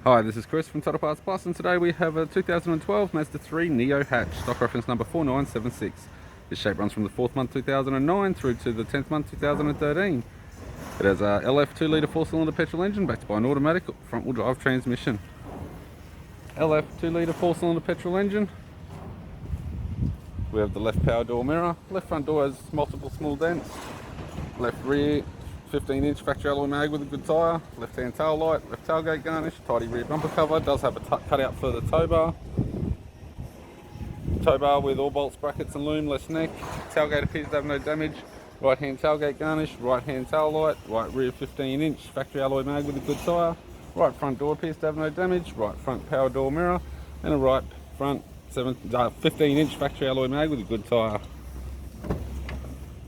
Hi, this is Chris from Total Parts Plus, and today we have a 2012 Mazda 3 Neo hatch, stock reference number 4976. This shape runs from the 4th month 2009 through to the 10th month 2013. It has a LF 2-litre 4-cylinder petrol engine backed by an automatic front-wheel drive transmission. LF 2-litre 4-cylinder petrol engine. We have the left power door mirror. Left front door has multiple small dents. Left rear 15-inch factory alloy mag with a good tyre. Left-hand tail light, left tailgate garnish, tidy rear bumper cover. Does have a cutout for the tow bar. Tow bar with all bolts, brackets and loomless neck. Tailgate appears to have no damage. Right-hand tailgate garnish, right-hand tail light, right rear 15-inch factory alloy mag with a good tyre. Right front door appears to have no damage. Right front power door mirror and a right front 15-inch factory alloy mag with a good tyre.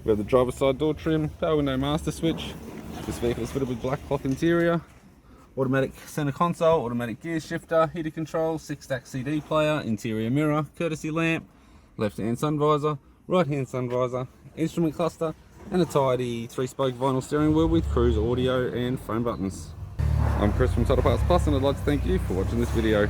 We have the driver's side door trim, power window master switch. This vehicle is fitted with black cloth interior, automatic center console, automatic gear shifter, heater control, 6-stack CD player, interior mirror, courtesy lamp, left-hand sun visor, right-hand sun visor, instrument cluster, and a tidy 3-spoke vinyl steering wheel with cruise audio and phone buttons. I'm Chris from Total Parts Plus, and I'd like to thank you for watching this video.